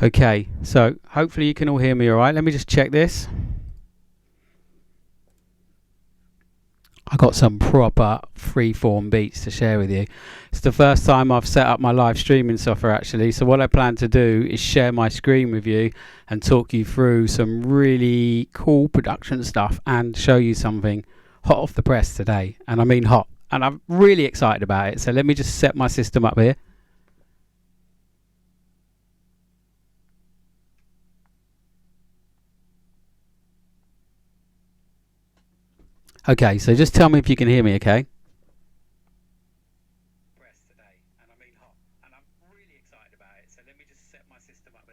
Okay, so hopefully you can all hear me all right. Let me just check this. I got some proper freeform beats to share with you. It's the first time I've set up my live streaming software actually, so what I plan to do is share my screen with you and talk you through some really cool production stuff and show you something hot off the press today. And I mean hot, and I'm really excited about it. So let me just set my system up here. Okay, so just tell me if you can hear me, okay? Press today, and I mean hot, and I'm really excited about it. So let me just set my system up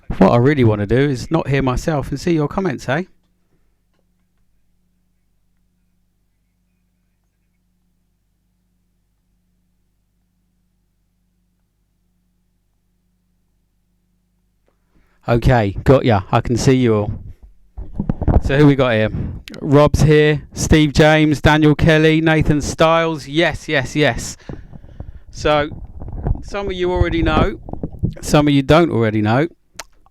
here. What I really want to do is not hear myself and see your comments, eh? Okay, got ya. I can see you all. So who we got here? Rob's here, Steve James, Daniel Kelly, Nathan Styles. Yes. So some of you already know, some of you don't already know.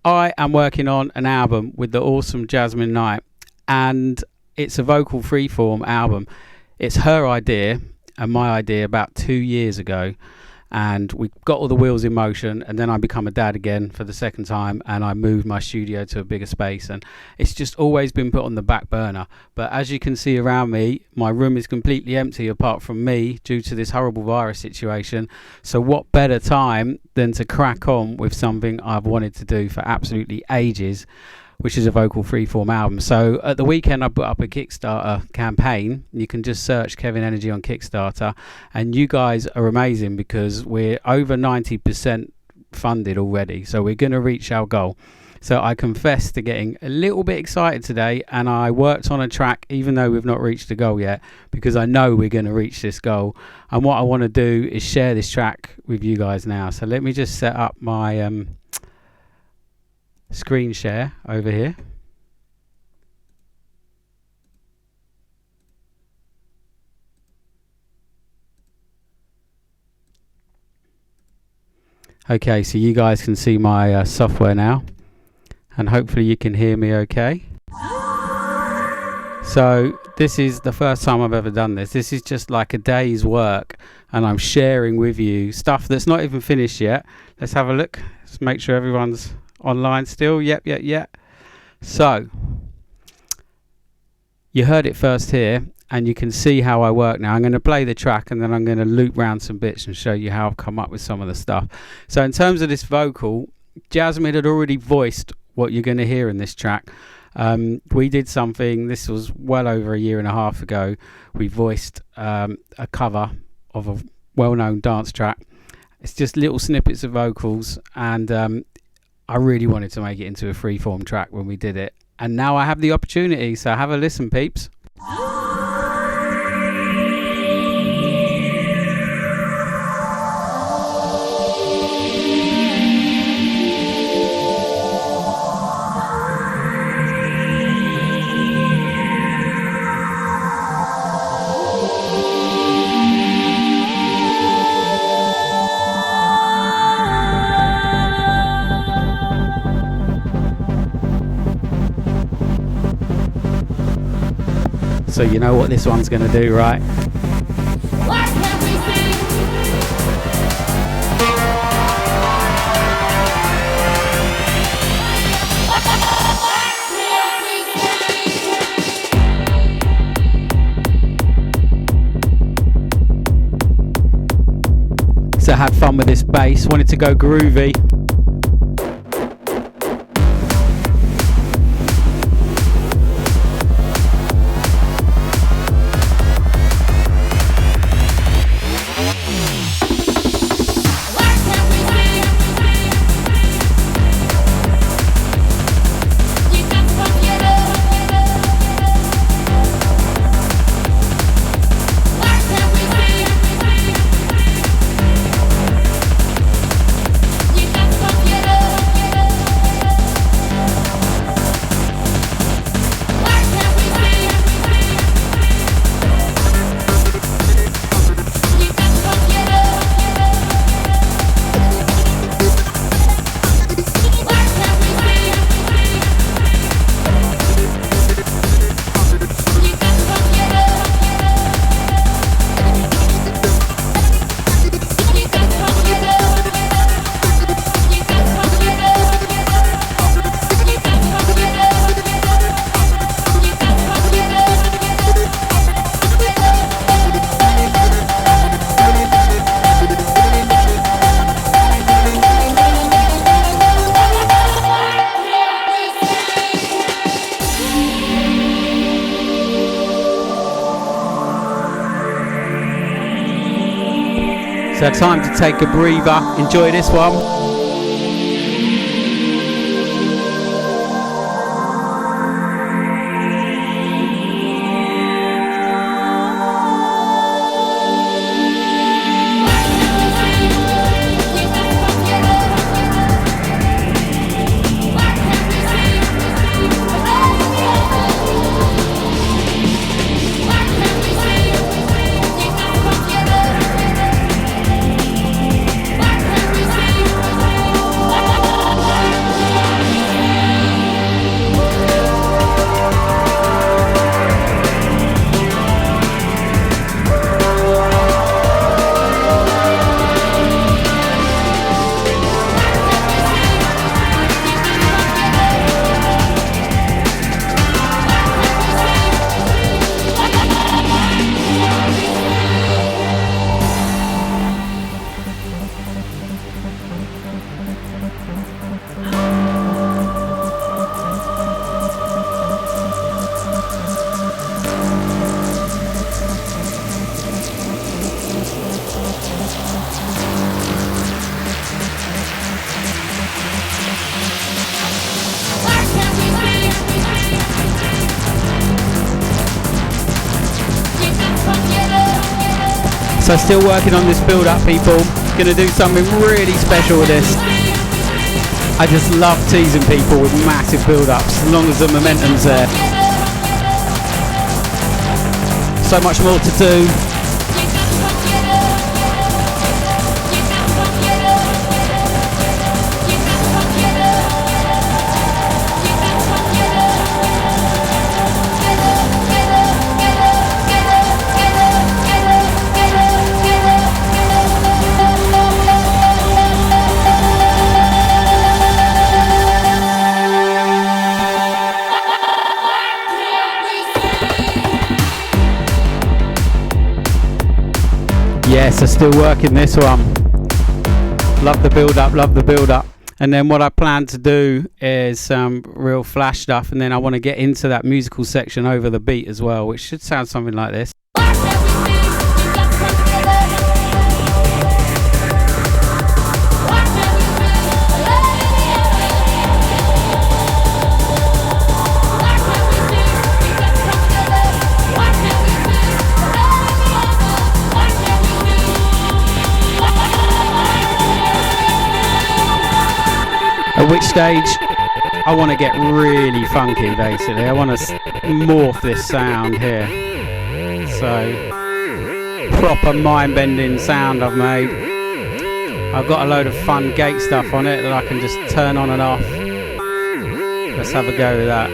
I am working on an album with the awesome Jasmine Knight, and it's a vocal freeform album. It's her idea and my idea about 2 years ago, and we got all the wheels in motion, and then I become a dad again for the second time, and I moved my studio to a bigger space, and it's just always been put on the back burner. But as you can see around me, my room is completely empty apart from me due to this horrible virus situation. So what better time than to crack on with something I've wanted to do for absolutely ages, which is a vocal freeform album. So at the weekend I put up a Kickstarter campaign. You can just search Kevin Energy on Kickstarter, and you guys are amazing because we're over 90% funded already, so we're going to reach our goal. So I confess to getting a little bit excited today, and I worked on a track even though we've not reached the goal yet, because I know we're going to reach this goal. And what I want to do is share this track with you guys now. So let me just set up my screen share over here. Okay, so you guys can see my software now, and hopefully you can hear me okay. So this is the first time I've ever done this. This is just like a day's work, and I'm sharing with you stuff that's not even finished yet. Let's have a look. Let's make sure everyone's online still. Yep. So you heard it first here, and you can see how I work now. I'm going to play the track, and then I'm going to loop round some bits and show you how I've come up with some of the stuff. So in terms of this vocal, Jasmine had already voiced what you're going to hear in this track. We did something, this was well over a year and a half ago. We voiced a cover of a well-known dance track. It's just little snippets of vocals, and I really wanted to make it into a freeform track when we did it, and now I have the opportunity, so have a listen, peeps. So you know what this one's going to do, right? So had fun with this bass, wanted to go groovy. You got So time to take a breather. Enjoy this one. So still working on this build up, people. Gonna do something really special with this. I just love teasing people with massive build ups as long as the momentum's there. So much more to do. Yes, I'm still working this one. Love the build up, love the build up. And then what I plan to do is some real flash stuff, and then I want to get into that musical section over the beat as well, which should sound something like this. At which stage I want to get really funky, basically. I want to morph this sound here. So, proper mind-bending sound I've made. I've got a load of fun gate stuff on it that I can just turn on and off. Let's have a go with that.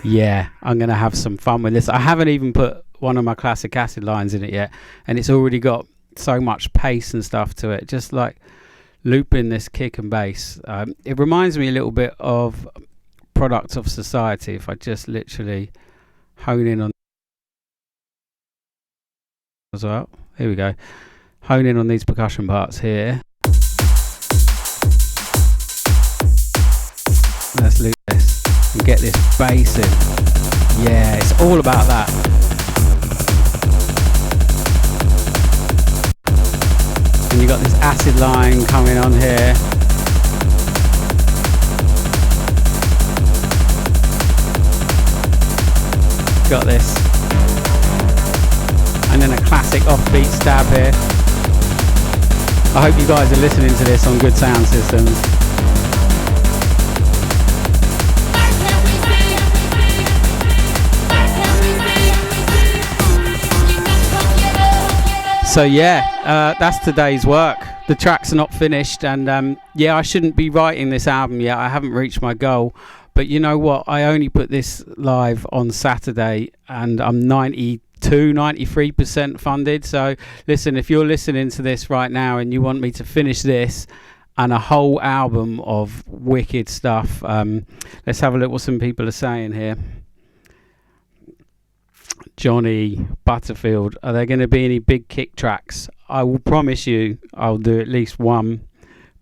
Yeah, I'm going to have some fun with this. I haven't even put one of my classic acid lines in it yet, and it's already got so much pace and stuff to it, just like looping this kick and bass. It reminds me a little bit of Product of Society, if I just literally hone in on as well. Here we go. Hone in on these percussion parts here. Let's loop this and get this bass in. Yeah, it's all about that. And you got this acid line coming on here. Got this. And then a classic offbeat stab here. I hope you guys are listening to this on good sound systems. So yeah, that's today's work. The tracks are not finished, and yeah, I shouldn't be writing this album yet. I haven't reached my goal, but you know what? I only put this live on Saturday, and I'm 93% funded. So listen, if you're listening to this right now and you want me to finish this and a whole album of wicked stuff, let's have a look what some people are saying here. Johnny Butterfield, are there going to be any big kick tracks? I will promise you I'll do at least one.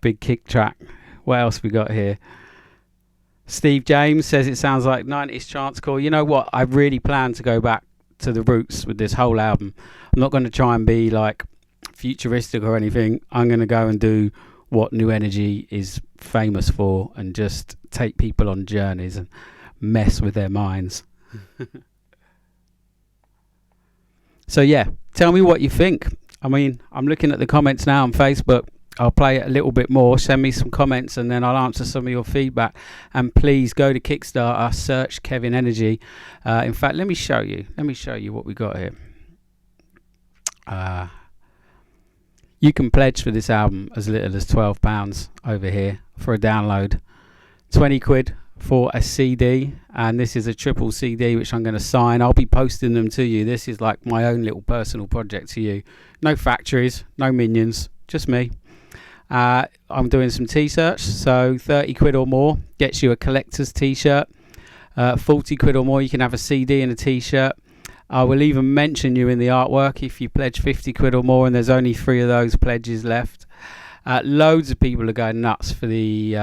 Big kick track. What else we got here? Steve James says it sounds like 90s chance call. You know what? I really plan to go back to the roots with this whole album. I'm not going to try and be like futuristic or anything. I'm going to go and do what New Energy is famous for and just take people on journeys and mess with their minds. So yeah, tell me what you think. I mean, I'm looking at the comments now on Facebook. I'll play it a little bit more. Send me some comments and then I'll answer some of your feedback. And please go to Kickstarter, search Kevin Energy. In fact, let me show you. Let me show you what we got here. You can pledge for this album as little as £12 over here for a download. 20 quid for a CD, and this is a triple CD which I'm going to sign. I'll be posting them to you. This is like my own little personal project to you. No factories, no minions, just me. I'm doing some t-shirts, so 30 quid or more gets you a collector's t-shirt. 40 quid or more you can have a CD and a t-shirt. I will even mention you in the artwork if you pledge 50 quid or more, and there's only 3 of those pledges left. Loads of people are going nuts for the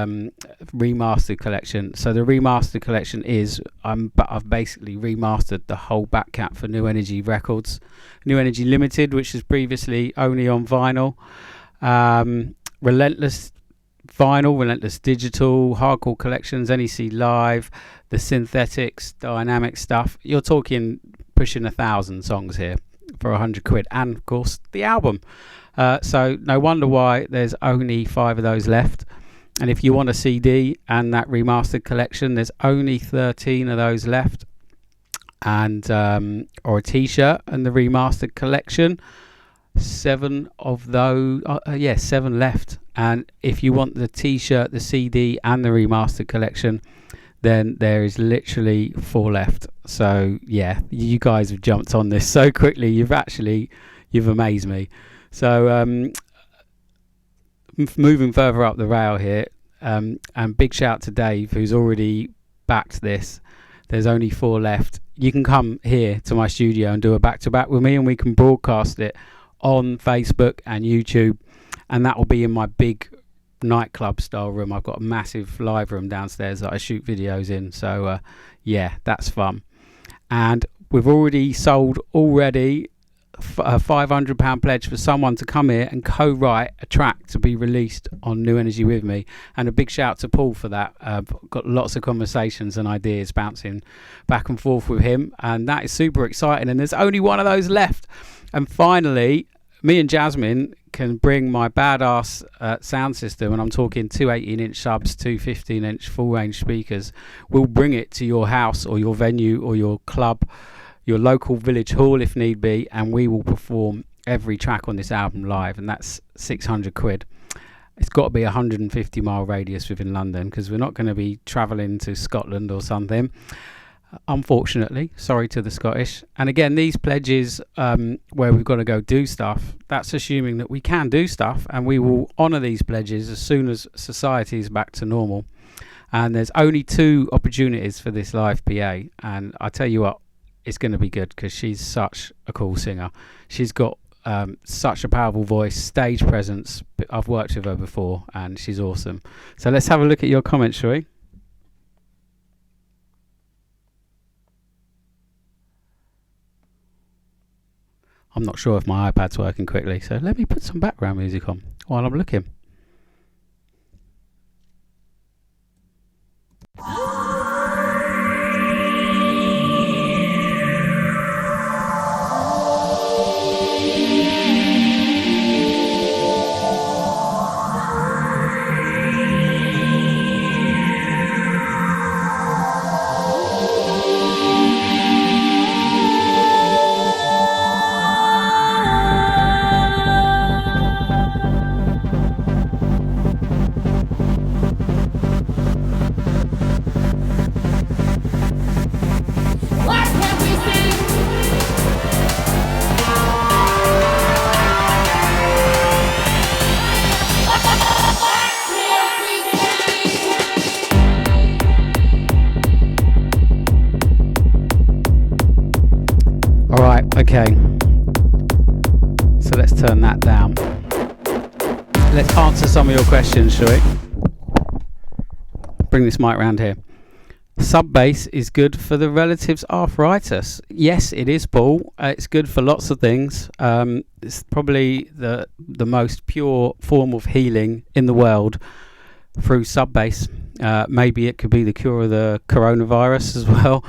remastered collection. So the remastered collection is I've basically remastered the whole back cap for New Energy Records, New Energy Limited, which was previously only on vinyl. Relentless vinyl, Relentless digital, hardcore collections, NEC live, the synthetics, dynamic stuff. You're talking pushing 1,000 songs here for 100 quid, and of course the album. So no wonder why there's only 5 of those left. And if you want a CD and that remastered collection, there's only 13 of those left. And or a t-shirt and the remastered collection, 7 of those, 7 left. And if you want the t-shirt, the CD and the remastered collection, then there is literally 4 left. So yeah, you guys have jumped on this so quickly. You've amazed me. So moving further up the rail here, and big shout to Dave who's already backed this. There's only 4 left. You can come here to my studio and do a back-to-back with me, and we can broadcast it on Facebook and YouTube, and that will be in my big nightclub style room. I've got a massive live room downstairs that I shoot videos in. So yeah, that's fun. And we've already sold a £500 pledge for someone to come here and co-write a track to be released on New Energy with me. And a big shout to Paul for that. I've got lots of conversations and ideas bouncing back and forth with him, and that is super exciting. And there's only 1 of those left. And finally, me and Jasmine can bring my badass sound system, and I'm talking 2 18-inch subs, 2 15-inch full-range speakers. We'll bring it to your house or your venue or your club, your local village hall if need be, and we will perform every track on this album live, and that's 600 quid. It's got to be a 150-mile radius within London, because we're not going to be travelling to Scotland or something. Unfortunately, sorry to the Scottish. And again, these pledges where we've got to go do stuff, that's assuming that we can do stuff, and we will honour these pledges as soon as society is back to normal. And there's only 2 opportunities for this live PA, and I tell you what, it's going to be good, because she's such a cool singer. She's got such a powerful voice, stage presence. I've worked with her before and she's awesome. So let's have a look at your comments, shall we? I'm not sure if my iPad's working quickly, so let me put some background music on while I'm looking. Okay, so let's turn that down. let's answer some of your questions, shall we? Bring this mic round here. Sub bass is good for the relative's arthritis. Yes, it is, Paul. It's good for lots of things. It's probably the most pure form of healing in the world through sub bass. Maybe it could be the cure of the coronavirus as well.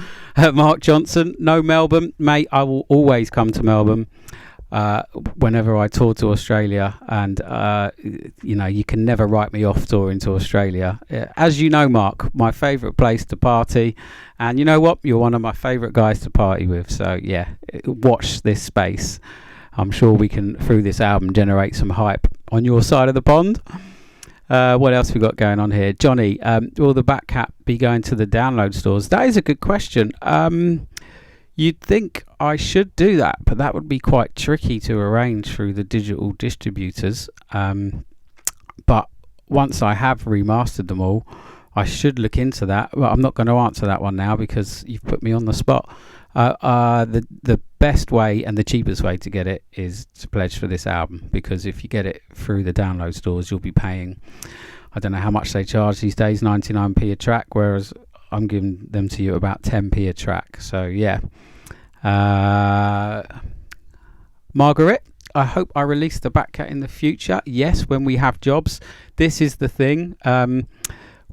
Mark Johnson, no Melbourne, mate. I will always come to Melbourne whenever I tour to Australia, and you can never write me off touring to Australia. As you know, Mark, my favourite place to party, and you know what? You're one of my favourite guys to party with. So yeah, watch this space. I'm sure we can, through this album, generate some hype on your side of the pond. What else we got going on here? Johnny, will the back cap be going to the download stores? That is a good question. You'd think I should do that, but that would be quite tricky to arrange through the digital distributors. But once I have remastered them all, I should look into that. Well, I'm not going to answer that one now because you've put me on the spot. The best way and the cheapest way to get it is to pledge for this album, because if you get it through the download stores, you'll be paying, I don't know how much they charge these days, 99p a track, whereas I'm giving them to you about 10p a track. So yeah. Margaret, I hope I release the back cat in the future. Yes, when we have jobs. This is the thing.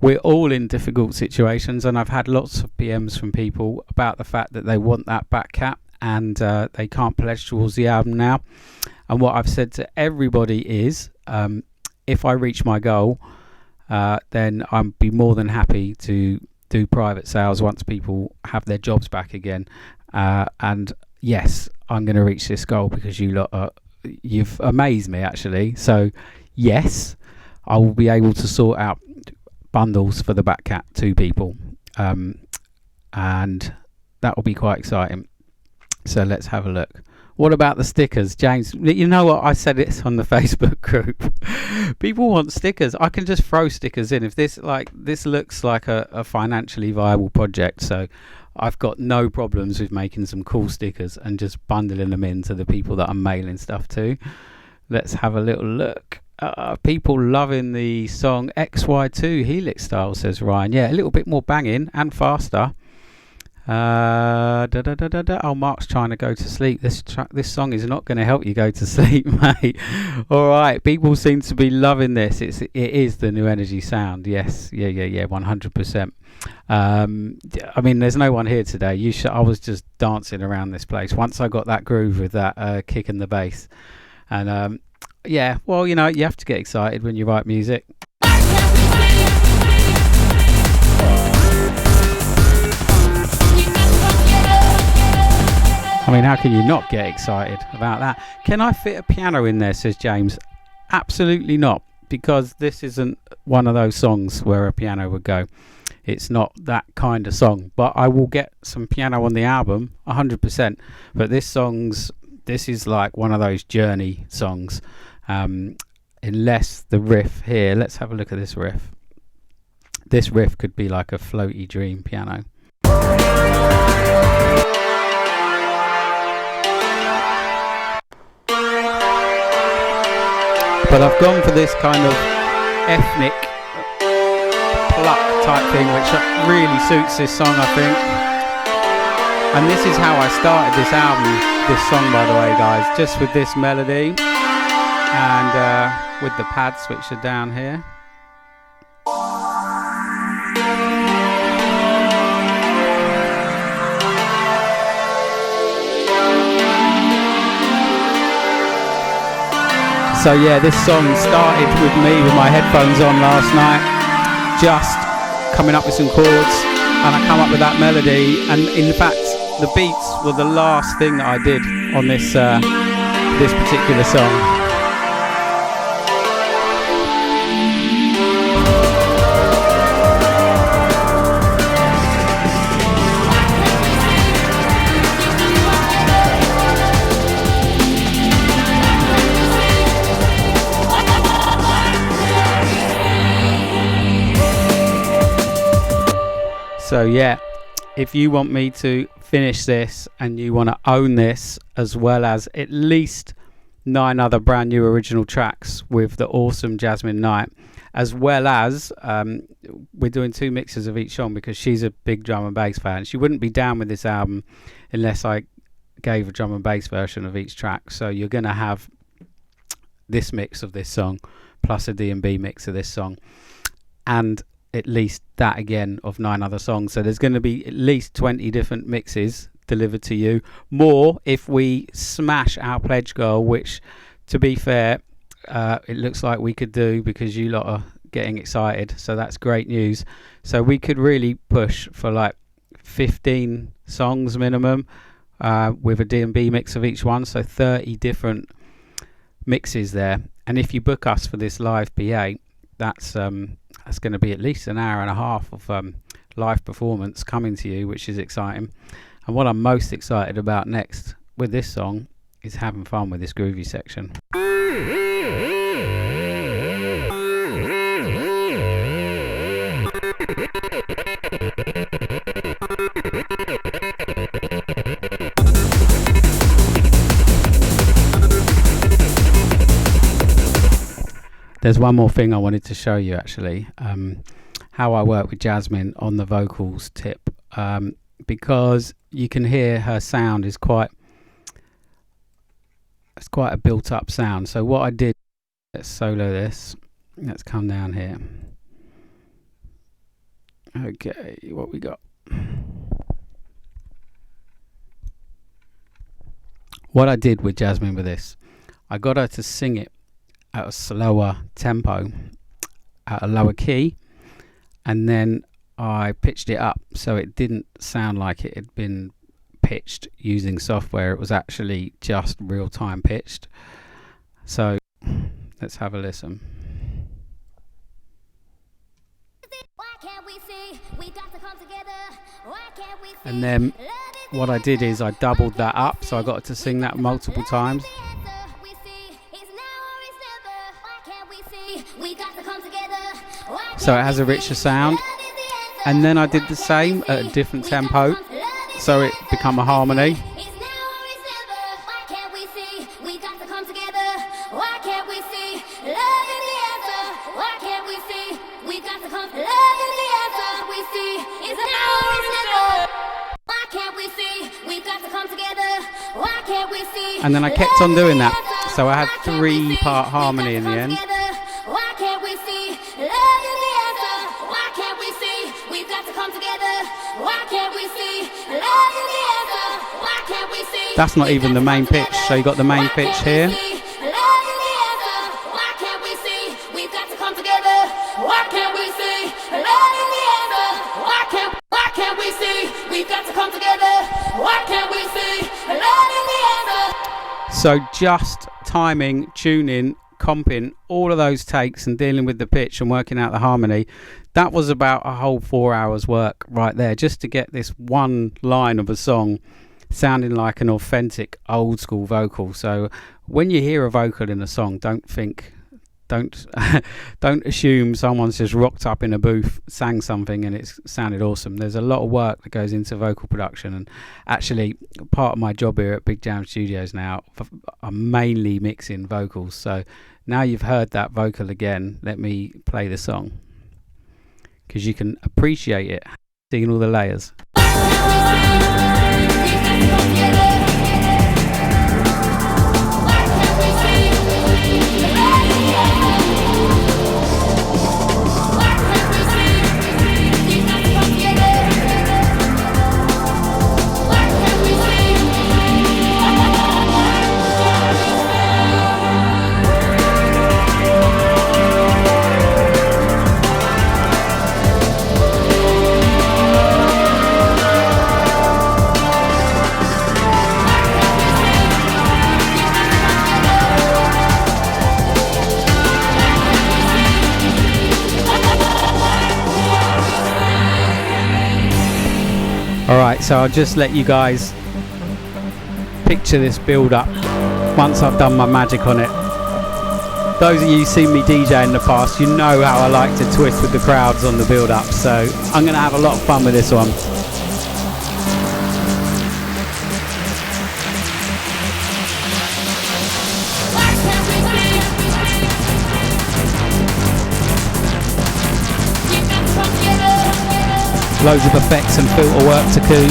We're all in difficult situations, and I've had lots of PMs from people about the fact that they want that back cat and they can't pledge towards the album now. And what I've said to everybody is, if I reach my goal, then I'll be more than happy to do private sales once people have their jobs back again. And yes, I'm going to reach this goal because you lot you've amazed me, actually. So yes, I will be able to sort out bundles for the back cat to people, and that will be quite exciting. So let's have a look. What about the stickers, James? You know what? I said it's on the Facebook group. People want stickers. I can just throw stickers in if this looks like a financially viable project. So I've got no problems with making some cool stickers and just bundling them in to the people that I'm mailing stuff to. Let's have a little look. People loving the song XY2 Helix style, says Ryan. Yeah, a little bit more banging and faster. Oh, Mark's trying to go to sleep. This song is not going to help you go to sleep, mate. All right, people seem to be loving this. It is the new energy sound. Yes, yeah, 100%. I mean, there's no one here today. I was just dancing around this place once I got that groove with that kick in the bass, and yeah. Well, you have to get excited when you write music. I mean, how can you not get excited about that? Can I fit a piano in there, says James? Absolutely not, because this isn't one of those songs where a piano would go. It's not that kind of song, but I will get some piano on the album, 100%. But this is like one of those Journey songs, unless the riff here, let's have a look at this riff. This riff could be like a floaty dream piano. But I've gone for this kind of ethnic pluck type thing, which really suits this song, I think. And this is how I started this album, this song, by the way, guys, just with this melody and with the pads which are down here. So yeah, this song started with me with my headphones on last night, just coming up with some chords, and I come up with that melody, and in fact the beats were the last thing that I did on this particular song. So yeah, if you want me to finish this and you want to own this, as well as at least 9 other brand new original tracks with the awesome Jasmine Knight, as well as we're doing 2 mixes of each song because she's a big drum and bass fan. She wouldn't be down with this album unless I gave a drum and bass version of each track. So you're going to have this mix of this song plus a D&B mix of this song, and at least that again of 9 other songs. So there's going to be at least 20 different mixes delivered to you. More if we smash our Pledge Girl, which, to be fair, it looks like we could do because you lot are getting excited. So that's great news. So we could really push for like 15 songs minimum with a D&B mix of each one. So 30 different mixes there. And if you book us for this live PA, that's going to be at least an hour and a half of live performance coming to you, which is exciting. And what I'm most excited about next with this song is having fun with this groovy section. There's one more thing I wanted to show you actually, how I work with Jasmine on the vocals tip, because you can hear her sound is quite a built up sound. So what I did, let's solo this, let's come down here. Okay, what we got? What I did with Jasmine with this, I got her to sing it at a slower tempo, at a lower key, and then I pitched it up so it didn't sound like it had been pitched using software. It was actually just real time pitched. So let's have a listen. And then what I did is I doubled that up, so I got to sing that multiple times. So it has a richer sound. And then I did the same at a different tempo, so it become a harmony. And then I kept on doing that, so I had 3-part harmony in the end. That's not even the main pitch, so you got the main pitch here. So just timing, tuning, comping, all of those takes and dealing with the pitch and working out the harmony, that was about a whole 4 hours work right there, just to get this one line of a song sounding like an authentic old school vocal. So when you hear a vocal in a song, don't assume someone's just rocked up in a booth, sang something and it sounded awesome. There's a lot of work that goes into vocal production, and actually part of my job here at Big Jam Studios now, I'm mainly mixing vocals. So now you've heard that vocal again, let me play the song because you can appreciate it, seeing all the layers. Alright, so I'll just let you guys picture this build up once I've done my magic on it. Those of you who've seen me DJ in the past, you know how I like to twist with the crowds on the build up, so I'm going to have a lot of fun with this one. Loads of effects and filter work to do.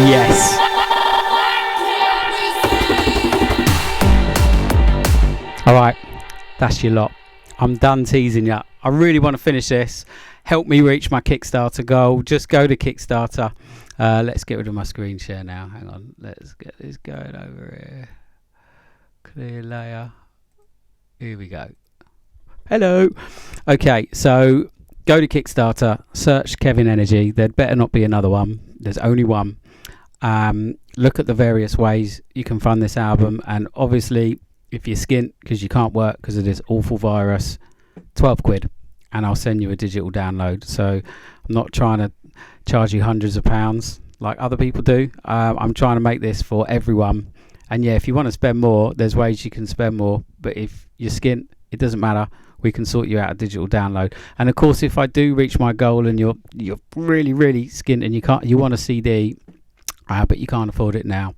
Yes. Alright, that's your lot. I'm done teasing you. I really want to finish this. Help me reach my Kickstarter goal. Just go to Kickstarter. Let's get rid of my screen share now. Hang on. Let's get this going over here. Clear layer. Here we go. Hello. Okay, so go to Kickstarter. Search Kevin Energy. There'd better not be another one. There's only one. Look at the various ways you can fund this album, and obviously if you're skint because you can't work because of this awful virus, 12 quid and I'll send you a digital download. So I'm not trying to charge you hundreds of pounds like other people do. I'm trying to make this for everyone, and yeah, if you want to spend more, there's ways you can spend more, but if you're skint, it doesn't matter. We can sort you out a digital download. And of course, if I do reach my goal and you're really skint and you want a CD, but you can't afford it now,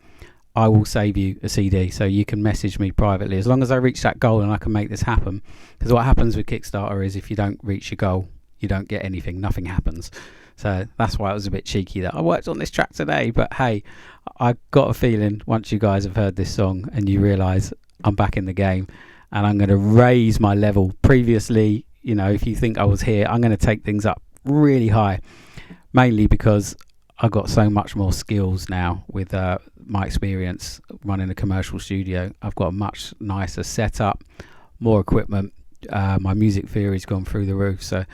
I will save you a CD. So you can message me privately as long as I reach that goal and I can make this happen. Because what happens with Kickstarter is if you don't reach your goal, you don't get anything. Nothing happens. So that's why it was a bit cheeky that I worked on this track today. But hey, I got a feeling once you guys have heard this song and you realise I'm back in the game and I'm going to raise my level. Previously, you know, if you think I was here, I'm going to take things up really high, mainly because I've got so much more skills now with my experience running a commercial studio. I've got a much nicer setup, more equipment. My music theory's gone through the roof. So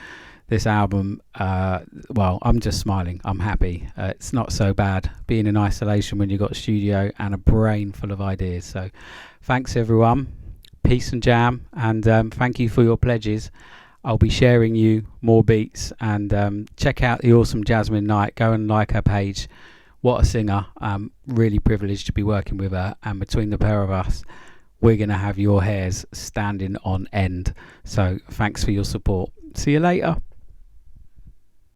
this album, well, I'm just smiling. I'm happy. It's not so bad being in isolation when you've got a studio and a brain full of ideas. So thanks everyone. Peace and jam. And thank you for your pledges. I'll be sharing you more beats, and check out the awesome Jasmine Knight. Go and like her page. What a singer. I'm really privileged to be working with her, and between the pair of us, we're going to have your hairs standing on end. So thanks for your support. See you later.